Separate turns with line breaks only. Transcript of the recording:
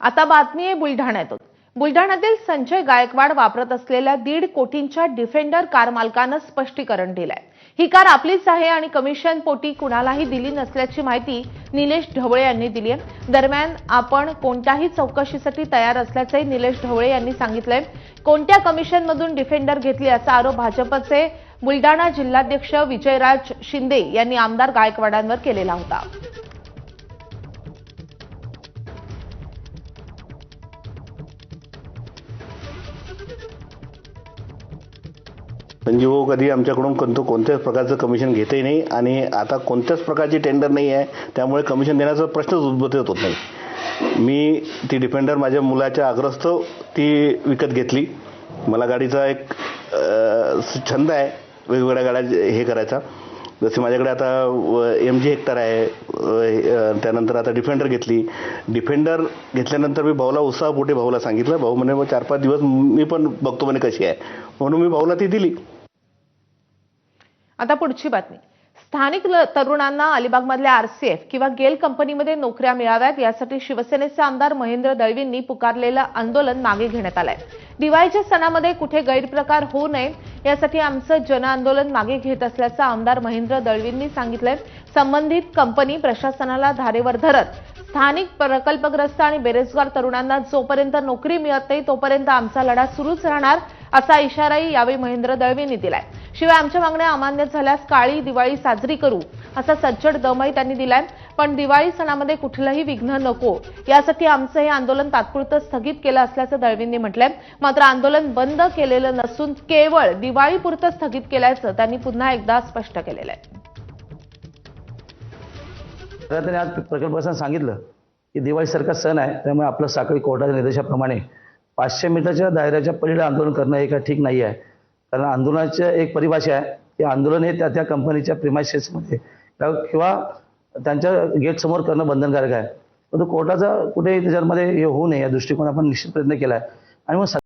आता बातमी आहे बुलढाण्यातून। बुलढाण्यातील संजय गायकवाड वापरत असलेल्या 1.5 कोटींच्या डिफेंडर कार मालकानं स्पष्टीकरण दिलंय। ही कार आपलीच आहे आणि कमिशन पोटी कुणालाही दिली नसल्याची माहिती निलेश ढवळे यांनी दिली आहे। दरम्यान आपण कोणत्याही चौकशीसाठी तयार असल्याचे निलेश ढवळे यांनी सांगितलंय। कोणत्या कमिशनमधून डिफेंडर घेतली असा आरोप भाजपचे बुलढाणा जिल्हाध्यक्ष विजयराज शिंदे यांनी आमदार गायकवाडांवर केलेला होता।
संजीव कधी आमच्याकडून कोणत्याच प्रकारचं कमिशन घेतही नाही आणि आता कोणत्याच प्रकारची टेंडर नाही आहे, त्यामुळे कमिशन देण्याचा प्रश्नच उद्भवत होत नाही। मी ती डिफेंडर माझ्या मुलाच्या आग्रहास्तव ती विकत घेतली। मला गाडीचा एक छंद आहे, वेगवेगळ्या गाड्या हे करायचा। जसे माझ्याकडे आता MG हेक्टर आहे, त्यानंतर आता डिफेंडर घेतली। डिफेंडर घेतल्यानंतर मी भाऊला उत्साहपोटी भाऊला सांगितलं, भाऊ म्हणे 4-5 दिवस मी पण बघतो म्हणे कशी आहे, म्हणून मी भाऊला ती दिली।
आता पुढची बातमी। स्थानिक तरुणांना अलिबागमधल्या RCF किंवा गेल कंपनीमध्ये नोकऱ्या मिळाव्यात यासाठी शिवसेनेचे आमदार महेंद्र दळवींनी पुकारलेलं आंदोलन मागे घेण्यात आलंय। दिवाळीच्या सणामध्ये कुठे गैरप्रकार होऊ नये यासाठी आमचं जन आंदोलन मागे घेत असल्याचं आमदार महेंद्र दळवींनी सांगितलंय। संबंधित कंपनी प्रशासनाला धारेवर धरत स्थानिक प्रकल्पग्रस्त आणि बेरोजगार तरुणांना जोपर्यंत नोकरी मिळत नाही तोपर्यंत आमचा लढा सुरूच राहणार असा इशाराही यावेळी महेंद्र दळवींनी दिलाय। शिवाय आमच्या मागण्या अमान्य झाल्यास काळी दिवाळी साजरी करू असा सज्जड दमही त्यांनी दिलाय। पण दिवाळी सणामध्ये कुठलंही विघ्न नको यासाठी आमचं हे आंदोलन तात्पुरतं स्थगित केलं असल्याचं दळवींनी म्हटलंय। मात्र आंदोलन बंद केलेलं नसून केवळ दिवाळीपुरतं स्थगित केल्याचं त्यांनी पुन्हा एकदा स्पष्ट केलेलं आहे।
त्यांनी आज प्रकल्पग्रस्तांना सांगितलं की दिवाळीसारखा सण आहे, त्यामुळे आपलं साखळी कोर्टाच्या निर्देशाप्रमाणे 500 मीटरच्या दायऱ्याच्या पलीकडे आंदोलन करणं हे काय ठीक नाही आहे। कारण आंदोलनाची एक परिभाषा आहे की आंदोलन हे त्या कंपनीच्या प्रिमायसेसमध्ये किंवा त्यांच्या गेट समोर करणं बंधनकारक आहे। परंतु कोर्टाचा कुठेही त्याच्यामध्ये हे होऊ नये या दृष्टिकोन आपण निश्चित प्रयत्न केला आहे। आणि मग